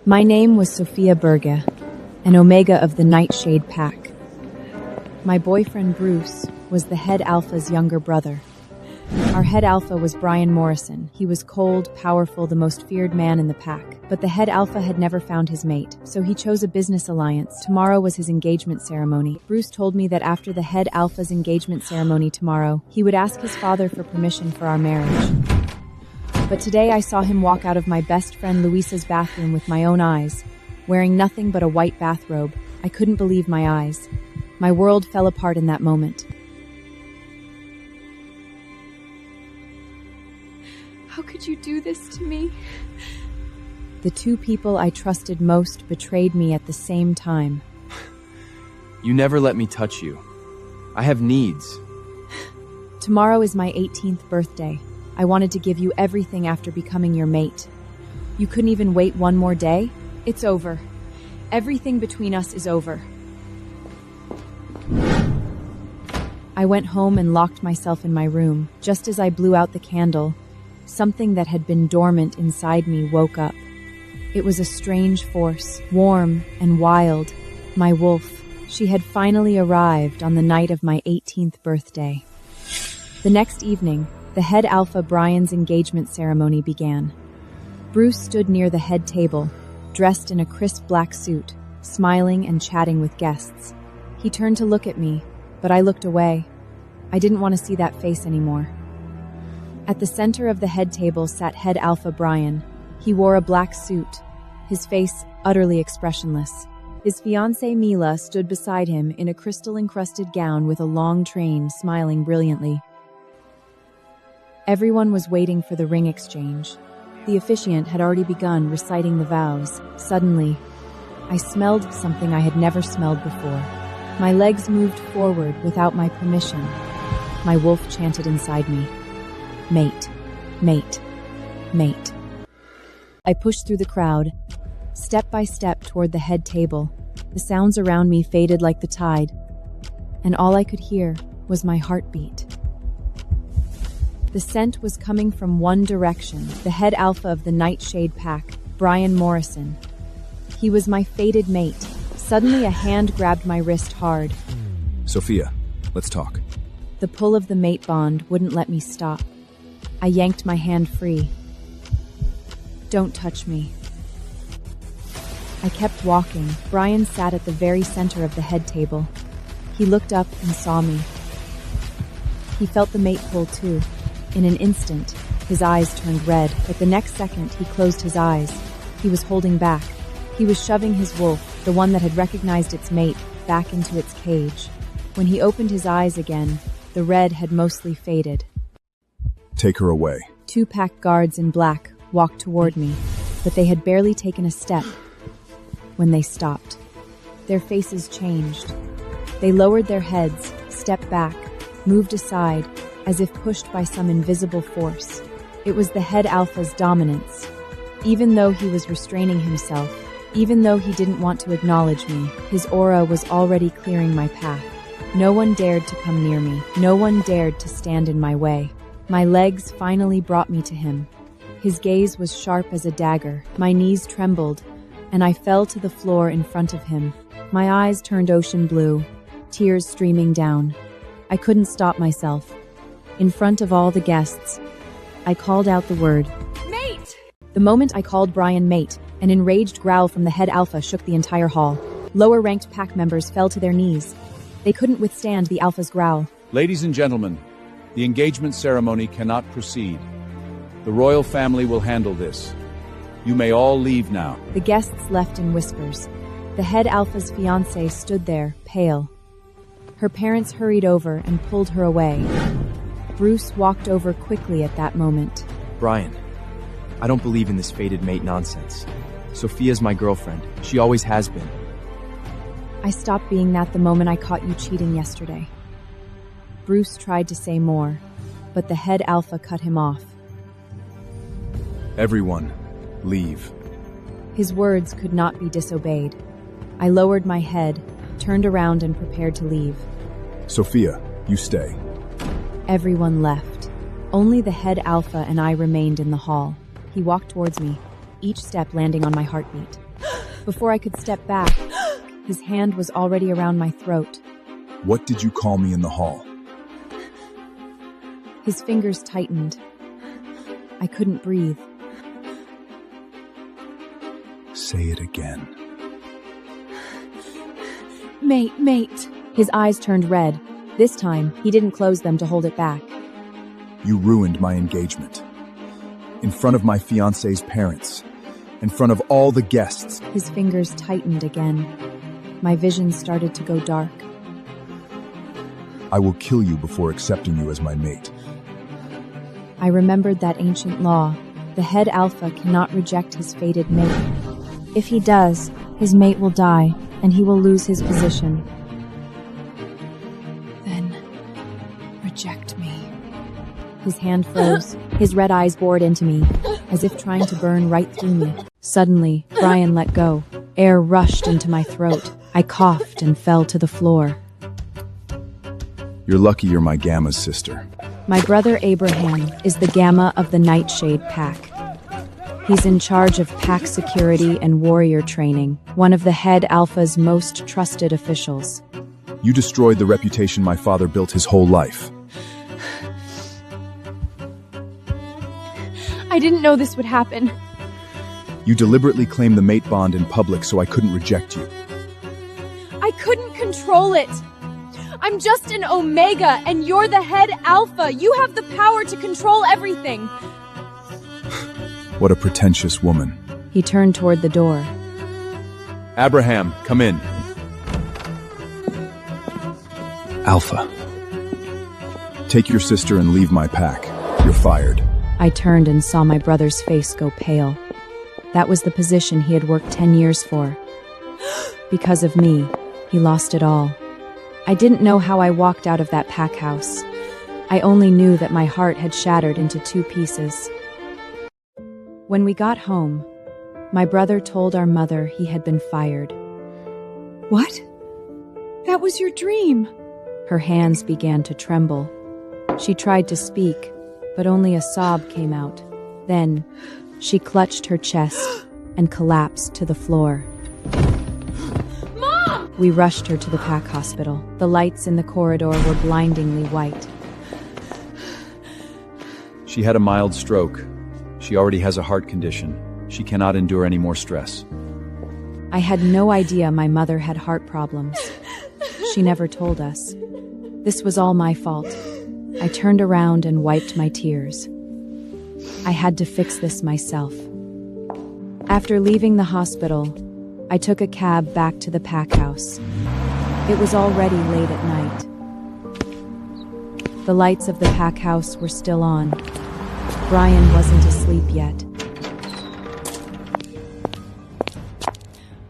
My name was Sophia Berge, an Omega of the Nightshade Pack. My boyfriend Bruce was the head alpha's younger brother. Our head alpha was Brian Morrison. He was cold, powerful, the most feared man in the pack. But the head alpha had never found his mate, so he chose a business alliance. Tomorrow was his engagement ceremony. Bruce told me that after the head alpha's engagement ceremony tomorrow, he would ask his father for permission for our marriage. But today I saw him walk out of my best friend Luisa's bathroom with my own eyes, wearing nothing but a white bathrobe. I couldn't believe my eyes. My world fell apart in that moment. How could you do this to me? The two people I trusted most betrayed me at the same time. You never let me touch you. I have needs. Tomorrow is my 18th birthday. I wanted to give you everything after becoming your mate. You couldn't even wait one more day? It's over. Everything between us is over. I went home and locked myself in my room. Just as I blew out the candle, something that had been dormant inside me woke up. It was a strange force, warm and wild. My wolf. She had finally arrived on the night of my 18th birthday. The next evening, the head alpha Brian's engagement ceremony began. Bruce stood near the head table, dressed in a crisp black suit, smiling and chatting with guests. He turned to look at me, but I looked away. I didn't want to see that face anymore. At the center of the head table sat head alpha Brian. He wore a black suit, his face utterly expressionless. His fiancée Mila stood beside him in a crystal-encrusted gown with a long train, smiling brilliantly. Everyone was waiting for the ring exchange. The officiant had already begun reciting the vows. Suddenly, I smelled something I had never smelled before. My legs moved forward without my permission. My wolf chanted inside me, "Mate, mate, mate." I pushed through the crowd, step by step toward the head table. The sounds around me faded like the tide, and all I could hear was my heartbeat. The scent was coming from one direction, the head alpha of the Nightshade Pack, Brian Morrison. He was my fated mate. Suddenly a hand grabbed my wrist hard. Sophia, let's talk. The pull of the mate bond wouldn't let me stop. I yanked my hand free. "Don't touch me." I kept walking. Brian sat at the very center of the head table. He looked up and saw me. He felt the mate pull too. In an instant, his eyes turned red, but the next second he closed his eyes. He was holding back. He was shoving his wolf, the one that had recognized its mate, back into its cage. When he opened his eyes again, the red had mostly faded. Take her away. Two pack guards in black walked toward me, but they had barely taken a step when they stopped. Their faces changed. They lowered their heads, stepped back, moved aside, as if pushed by some invisible force. It was the head alpha's dominance. Even though he was restraining himself, even though he didn't want to acknowledge me, his aura was already clearing my path. No one dared to come near me. No one dared to stand in my way. My legs finally brought me to him. His gaze was sharp as a dagger. My knees trembled, and I fell to the floor in front of him. My eyes turned ocean blue, tears streaming down. I couldn't stop myself. In front of all the guests, I called out the word, "Mate!" The moment I called Brian mate, an enraged growl from the head alpha shook the entire hall. Lower-ranked pack members fell to their knees. They couldn't withstand the alpha's growl. Ladies and gentlemen, the engagement ceremony cannot proceed. The royal family will handle this. You may all leave now. The guests left in whispers. The head alpha's fiancée stood there, pale. Her parents hurried over and pulled her away. Bruce walked over quickly at that moment. Brian, I don't believe in this fated mate nonsense. Sophia's my girlfriend. She always has been. I stopped being that the moment I caught you cheating yesterday. Bruce tried to say more, but the head alpha cut him off. Everyone, leave. His words could not be disobeyed. I lowered my head, turned around and prepared to leave. Sophia, you stay. Everyone left. Only the head alpha and I remained in the hall. He walked towards me, each step landing on my heartbeat. Before I could step back, his hand was already around my throat. What did you call me in the hall? His fingers tightened. I couldn't breathe. Say it again. Mate. His eyes turned red. This time, he didn't close them to hold it back. You ruined my engagement. In front of my fiancé's parents. In front of all the guests. His fingers tightened again. My vision started to go dark. I will kill you before accepting you as my mate. I remembered that ancient law. The head alpha cannot reject his fated mate. If he does, his mate will die, and he will lose his position. Then, reject me. His hand froze. His red eyes bored into me, as if trying to burn right through me. Suddenly, Brian let go. Air rushed into my throat. I coughed and fell to the floor. You're lucky you're my Gamma's sister. My brother Abraham is the Gamma of the Nightshade Pack. He's in charge of pack security and warrior training, one of the head alpha's most trusted officials. You destroyed the reputation my father built his whole life. I didn't know this would happen. You deliberately claimed the mate bond in public so I couldn't reject you. I couldn't control it. I'm just an Omega, and you're the head Alpha. You have the power to control everything. What a pretentious woman. He turned toward the door. Abraham, come in. Alpha. Take your sister and leave my pack. You're fired. I turned and saw my brother's face go pale. That was the position he had worked 10 years for. Because of me, he lost it all. I didn't know how I walked out of that pack house. I only knew that my heart had shattered into 2 pieces. When we got home, my brother told our mother he had been fired. What? That was your dream. Her hands began to tremble. She tried to speak, but only a sob came out. Then, she clutched her chest and collapsed to the floor. Mom! We rushed her to the pack hospital. The lights in the corridor were blindingly white. She had a mild stroke. She already has a heart condition. She cannot endure any more stress. I had no idea my mother had heart problems. She never told us. This was all my fault. I turned around and wiped my tears. I had to fix this myself. After leaving the hospital, I took a cab back to the pack house. It was already late at night. The lights of the pack house were still on. Brian wasn't asleep yet.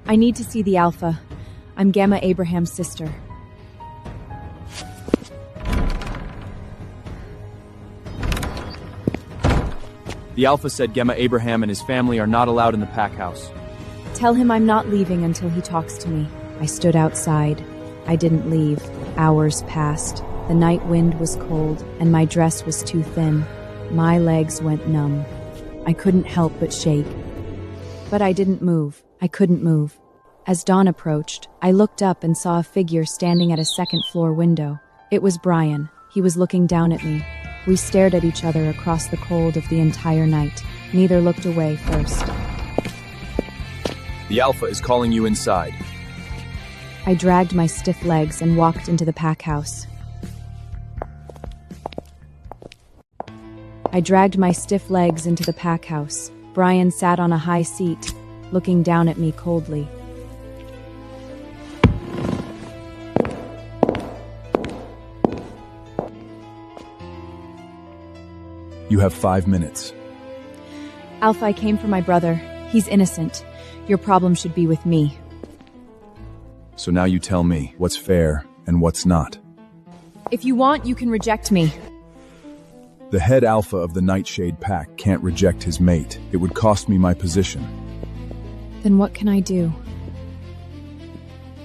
I need to see the Alpha. I'm Gamma Abraham's sister. The Alpha said Gamma Abraham and his family are not allowed in the pack house. Tell him I'm not leaving until he talks to me. I stood outside. I didn't leave. Hours passed. The night wind was cold, and my dress was too thin. My legs went numb. I couldn't help but shake. But I didn't move. I couldn't move. As dawn approached, I looked up and saw a figure standing at a second-floor window. It was Brian. He was looking down at me. We stared at each other across the cold of the entire night. Neither looked away first. The Alpha is calling you inside. I dragged my stiff legs and walked into the pack house. Brian sat on a high seat, looking down at me coldly. You have 5 minutes. Alpha, I came for my brother. He's innocent. Your problem should be with me. So now you tell me what's fair and what's not. If you want, you can reject me. The head Alpha of the Nightshade Pack can't reject his mate. It would cost me my position. Then what can I do?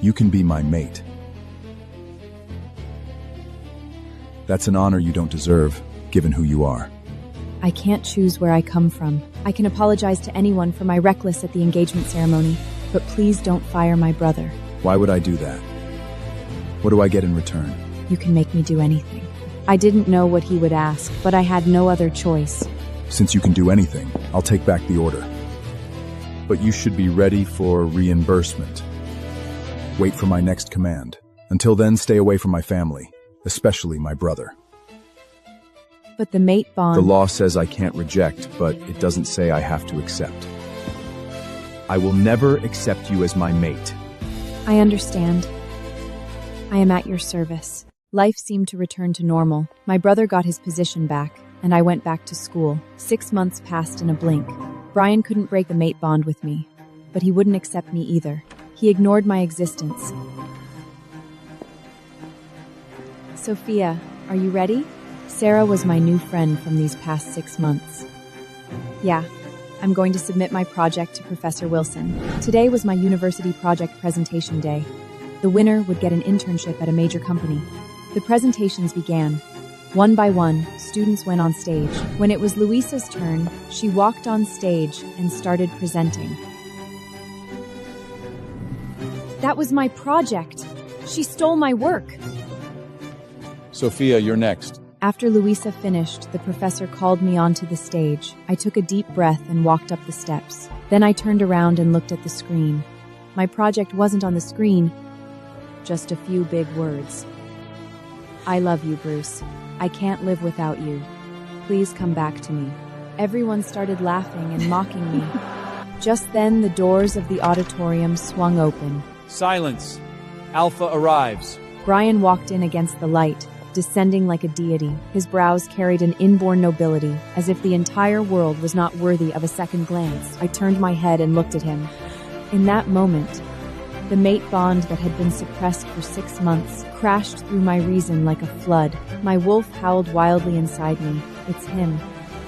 You can be my mate. That's an honor you don't deserve, given who you are. I can't choose where I come from. I can apologize to anyone for my reckless at the engagement ceremony. but please don't fire my brother. Why would I do that? What do I get in return? You can make me do anything. I didn't know what he would ask, but I had no other choice. Since you can do anything, I'll take back the order. But you should be ready for reimbursement. Wait for my next command. Until then, stay away from my family, especially my brother. But the mate bond... The law says I can't reject, but it doesn't say I have to accept. I will never accept you as my mate. I understand. I am at your service. Life seemed to return to normal. My brother got his position back, and I went back to school. 6 months passed in a blink. Brian couldn't break the mate bond with me, but he wouldn't accept me either. He ignored my existence. Sophia, are you ready? Sarah was my new friend from these past 6 months. Yeah, I'm going to submit my project to Professor Wilson. Today was my university project presentation day. The winner would get an internship at a major company. The presentations began. One by one, students went on stage. When it was Luisa's turn, she walked on stage and started presenting. That was my project. She stole my work. Sophia, you're next. After Luisa finished, the professor called me onto the stage. I took a deep breath and walked up the steps. Then I turned around and looked at the screen. My project wasn't on the screen, just a few big words. I love you, Bruce. I can't live without you. Please come back to me. Everyone started laughing and mocking me. Just then, the doors of the auditorium swung open. Silence. Alpha arrives. Brian walked in against the light, descending like a deity. His brows carried an inborn nobility, as if the entire world was not worthy of a second glance. I turned my head and looked at him. In that moment, the mate bond that had been suppressed for 6 months crashed through my reason like a flood. My wolf howled wildly inside me. It's him.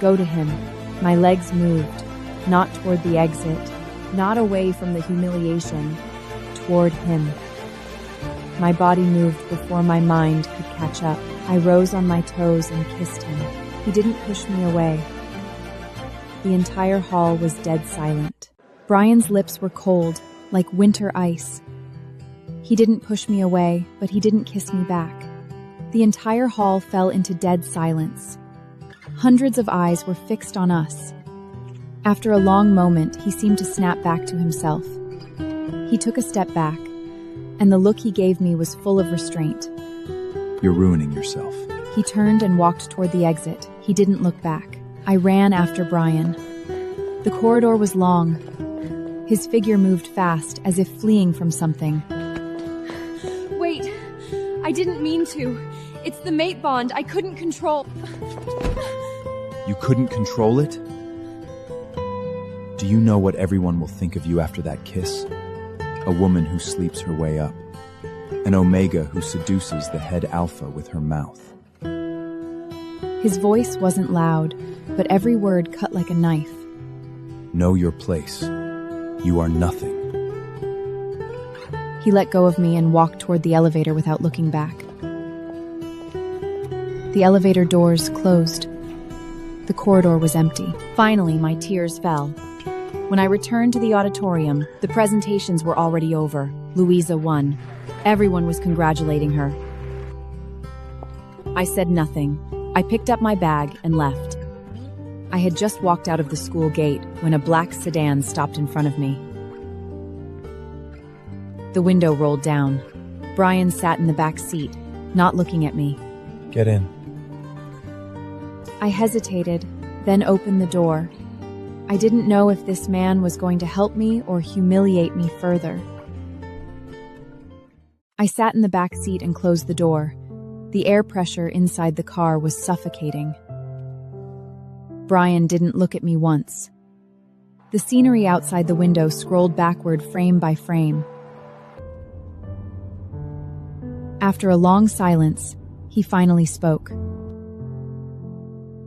Go to him. My legs moved, not toward the exit, not away from the humiliation, toward him. My body moved before my mind could catch up. I rose on my toes and kissed him. He didn't push me away. The entire hall was dead silent. Brian's lips were cold, like winter ice. He didn't push me away, but he didn't kiss me back. The entire hall fell into dead silence. Hundreds of eyes were fixed on us. After a long moment, he seemed to snap back to himself. He took a step back, and the look he gave me was full of restraint. You're ruining yourself. He turned and walked toward the exit. He didn't look back. I ran after Brian. The corridor was long. His figure moved fast, as if fleeing from something. Wait, I didn't mean to. It's the mate bond. I couldn't control. You couldn't control it? Do you know what everyone will think of you after that kiss? A woman who sleeps her way up. An omega who seduces the head alpha with her mouth. His voice wasn't loud, but every word cut like a knife. Know your place. You are nothing. He let go of me and walked toward the elevator without looking back. The elevator doors closed. The corridor was empty. Finally, my tears fell. When I returned to the auditorium, the presentations were already over. Luisa won. Everyone was congratulating her. I said nothing. I picked up my bag and left. I had just walked out of the school gate when a black sedan stopped in front of me. The window rolled down. Brian sat in the back seat, not looking at me. Get in. I hesitated, then opened the door. I didn't know if this man was going to help me or humiliate me further. I sat in the back seat and closed the door. The air pressure inside the car was suffocating. Brian didn't look at me once. The scenery outside the window scrolled backward frame by frame. After a long silence, he finally spoke.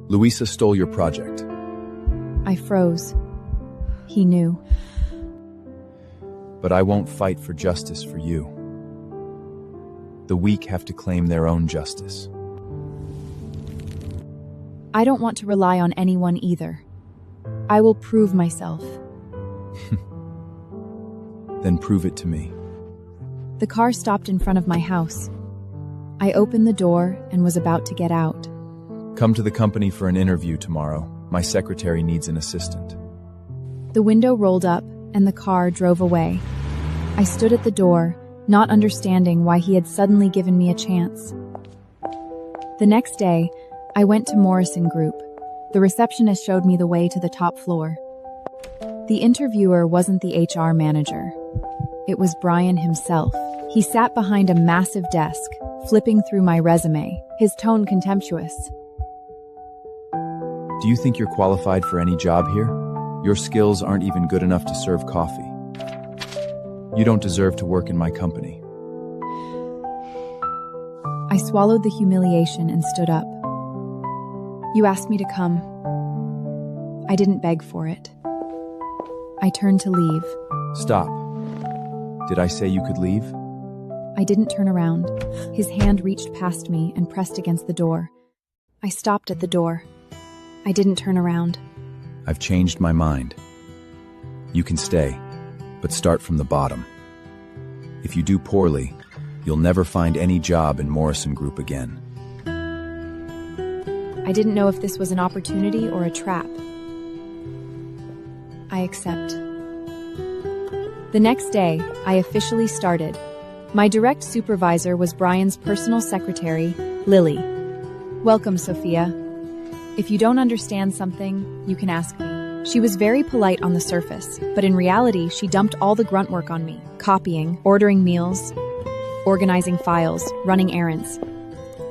Luisa stole your project. I froze. He knew. But I won't fight for justice for you. The weak have to claim their own justice. I don't want to rely on anyone either. I will prove myself. Then prove it to me. The car stopped in front of my house. I opened the door and was about to get out. Come to the company for an interview tomorrow. My secretary needs an assistant. The window rolled up and the car drove away. I stood at the door, not understanding why he had suddenly given me a chance. The next day, I went to Morrison Group. The receptionist showed me the way to the top floor. The interviewer wasn't the HR manager. It was Brian himself. He sat behind a massive desk, flipping through my resume, his tone contemptuous. Do you think you're qualified for any job here? Your skills aren't even good enough to serve coffee. You don't deserve to work in my company. I swallowed the humiliation and stood up. You asked me to come. I didn't beg for it. I turned to leave. Stop. Did I say you could leave? I didn't turn around. His hand reached past me and pressed against the door. I stopped at the door. I didn't turn around. I've changed my mind. You can stay, but start from the bottom. If you do poorly, you'll never find any job in Morrison Group again. I didn't know if this was an opportunity or a trap. I accept. The next day, I officially started. My direct supervisor was Brian's personal secretary, Lily. Welcome, Sophia. If you don't understand something, you can ask me. She was very polite on the surface, but in reality, she dumped all the grunt work on me. Copying, ordering meals, organizing files, running errands.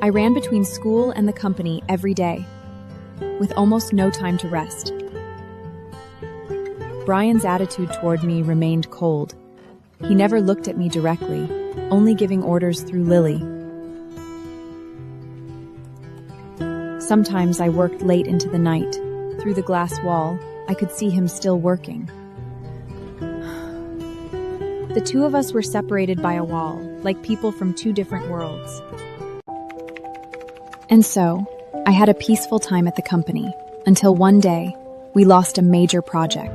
I ran between school and the company every day, with almost no time to rest. Brian's attitude toward me remained cold. He never looked at me directly, only giving orders through Lily. Sometimes I worked late into the night. Through the glass wall, I could see him still working. The two of us were separated by a wall, like people from two different worlds. And so, I had a peaceful time at the company, until one day, we lost a major project.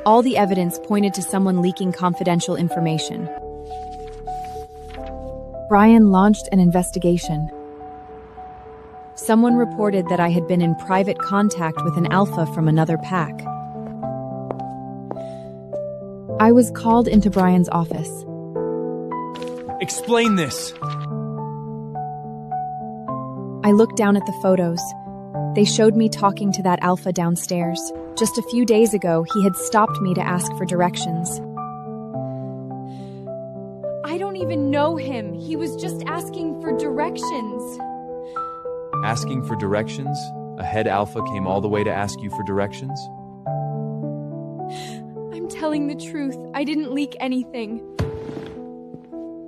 All the evidence pointed to someone leaking confidential information. Brian launched an investigation. Someone reported that I had been in private contact with an alpha from another pack. I was called into Brian's office. Explain this! I looked down at the photos. They showed me talking to that alpha downstairs. Just a few days ago, he had stopped me to ask for directions. I don't even know him. He was just asking for directions. Asking for directions? A head alpha came all the way to ask you for directions? I'm telling the truth. I didn't leak anything.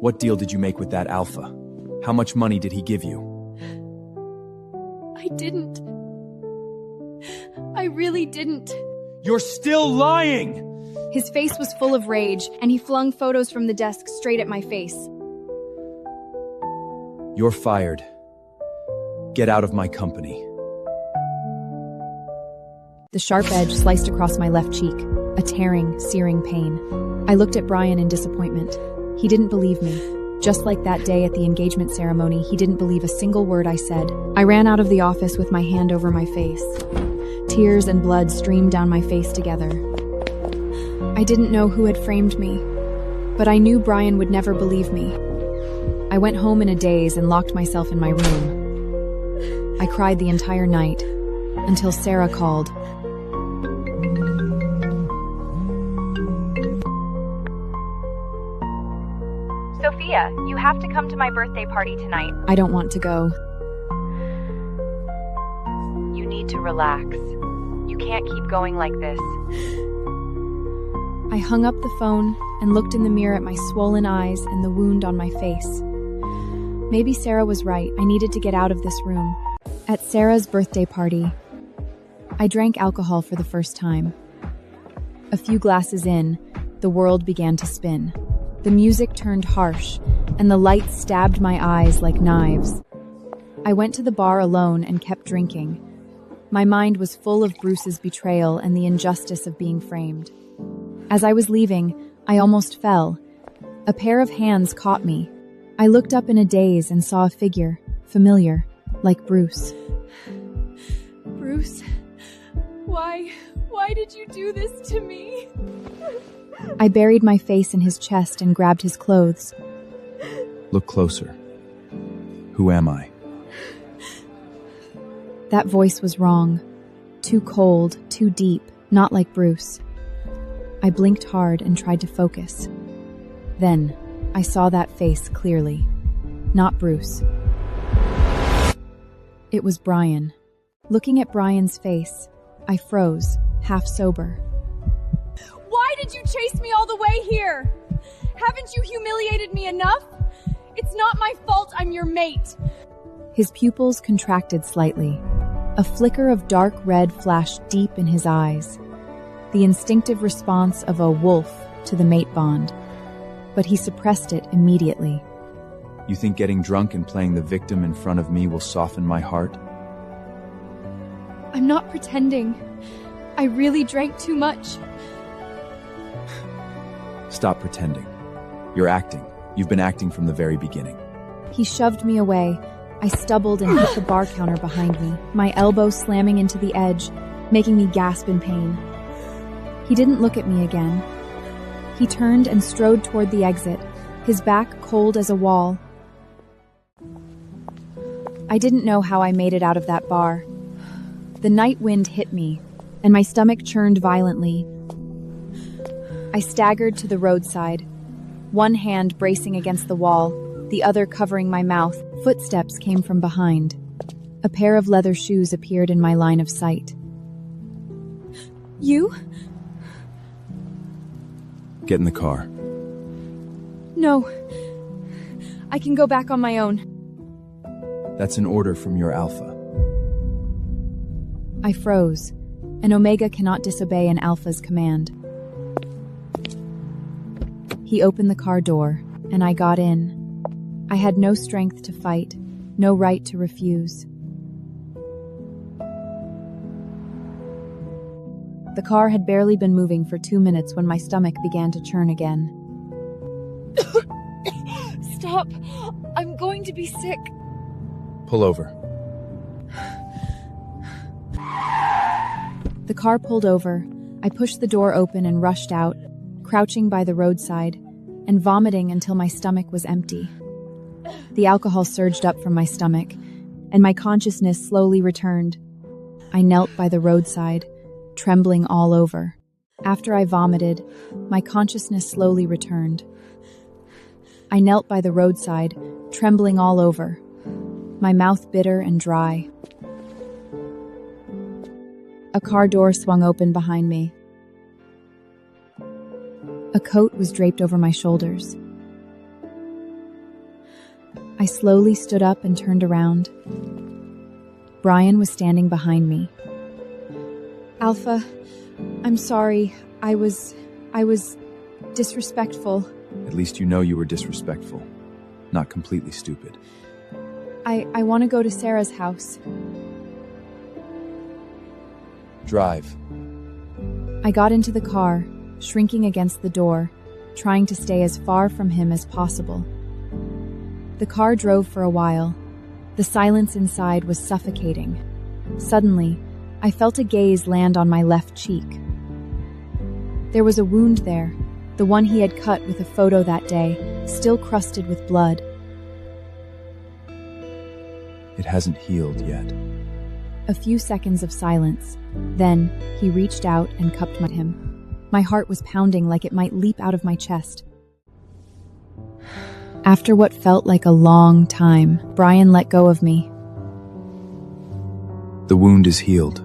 What deal did you make with that alpha? How much money did he give you? I didn't. I really didn't. You're still lying! His face was full of rage, and he flung photos from the desk straight at my face. You're fired. Get out of my company. The sharp edge sliced across my left cheek, a tearing, searing pain. I looked at Brian in disappointment. He didn't believe me. Just like that day at the engagement ceremony, he didn't believe a single word I said. I ran out of the office with my hand over my face. Tears and blood streamed down my face together. I didn't know who had framed me, but I knew Brian would never believe me. I went home in a daze and locked myself in my room. I cried the entire night, until Sarah called. Sophia, you have to come to my birthday party tonight. I don't want to go. You need to relax. You can't keep going like this. I hung up the phone and looked in the mirror at my swollen eyes and the wound on my face. Maybe Sarah was right. I needed to get out of this room. At Sarah's birthday party, I drank alcohol for the first time. A few glasses in, the world began to spin. The music turned harsh, and the lights stabbed my eyes like knives. I went to the bar alone and kept drinking. My mind was full of Bruce's betrayal and the injustice of being framed. As I was leaving, I almost fell. A pair of hands caught me. I looked up in a daze and saw a figure, familiar, like Bruce. Bruce, why did you do this to me? I buried my face in his chest and grabbed his clothes. Look closer. Who am I? That voice was wrong. Too cold, too deep, not like Bruce. I blinked hard and tried to focus. Then, I saw that face clearly. Not Bruce. It was Brian. Looking at Brian's face, I froze, half sober. Why did you chase me all the way here? Haven't you humiliated me enough? It's not my fault I'm your mate. His pupils contracted slightly. A flicker of dark red flashed deep in his eyes. The instinctive response of a wolf to the mate bond. But he suppressed it immediately. You think getting drunk and playing the victim in front of me will soften my heart? I'm not pretending. I really drank too much. Stop pretending. You're acting. You've been acting from the very beginning. He shoved me away. I stumbled and hit the bar counter behind me, my elbow slamming into the edge, making me gasp in pain. He didn't look at me again. He turned and strode toward the exit, his back cold as a wall. I didn't know how I made it out of that bar. The night wind hit me, and my stomach churned violently. I staggered to the roadside, one hand bracing against the wall, the other covering my mouth. Footsteps came from behind. A pair of leather shoes appeared in my line of sight. You? Get in the car. No. I can go back on my own. That's an order from your alpha. I froze. An Omega cannot disobey an Alpha's command. He opened the car door, and I got in. I had no strength to fight, no right to refuse. The car had barely been moving for 2 minutes when my stomach began to churn again. Stop! I'm going to be sick. Pull over. The car pulled over. I pushed the door open and rushed out, crouching by the roadside, and vomiting until my stomach was empty. The alcohol surged up from my stomach, and my consciousness slowly returned. I knelt by the roadside, trembling all over. After I vomited, my consciousness slowly returned. I knelt by the roadside, trembling all over, my mouth bitter and dry. A car door swung open behind me. A coat was draped over my shoulders. I slowly stood up and turned around. Brian was standing behind me. Alpha, I'm sorry. I was disrespectful. At least you know you were disrespectful. Not completely stupid. I want to go to Sarah's house. Drive. I got into the car, shrinking against the door, trying to stay as far from him as possible. The car drove for a while. The silence inside was suffocating. Suddenly, I felt a gaze land on my left cheek. There was a wound there, the one he had cut with a photo that day, still crusted with blood. It hasn't healed yet. A few seconds of silence. Then, he reached out and cupped him. My heart was pounding like it might leap out of my chest. After what felt like a long time, Brian let go of me. The wound is healed.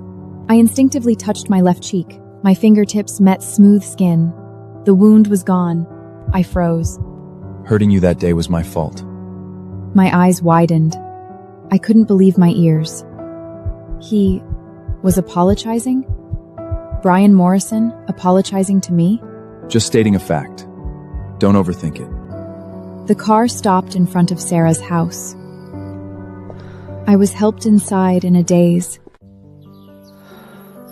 I instinctively touched my left cheek. My fingertips met smooth skin. The wound was gone. I froze. Hurting you that day was my fault. My eyes widened. I couldn't believe my ears. He was apologizing? Brian Morrison apologizing to me? Just stating a fact. Don't overthink it. The car stopped in front of Sarah's house. I was helped inside in a daze.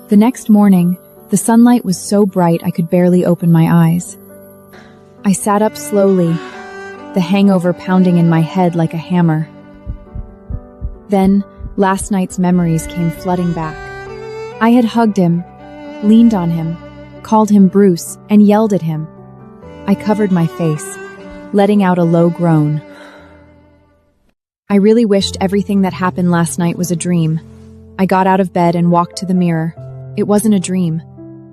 The next morning, The sunlight was so bright I could barely open my eyes. I sat up slowly, the hangover pounding in my head like a hammer. Then, last night's memories came flooding back. I had hugged him, leaned on him, called him Bruce, and yelled at him. I covered my face, letting out a low groan. I really wished everything that happened last night was a dream. I got out of bed and walked to the mirror. It wasn't a dream.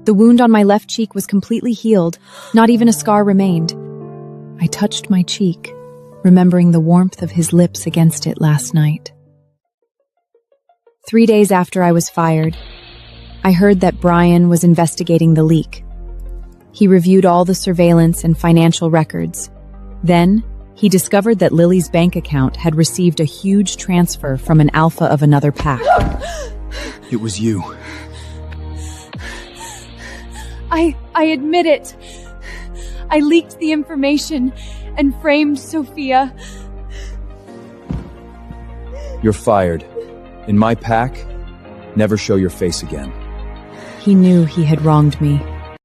The wound on my left cheek was completely healed, not even a scar remained. I touched my cheek, remembering the warmth of his lips against it last night. 3 days after I was fired, I heard that Brian was investigating the leak. He reviewed all the surveillance and financial records. Then, he discovered that Lily's bank account had received a huge transfer from an alpha of another pack. It was you. I admit it. I leaked the information and framed Sophia. You're fired. In my pack, never show your face again. He knew he had wronged me.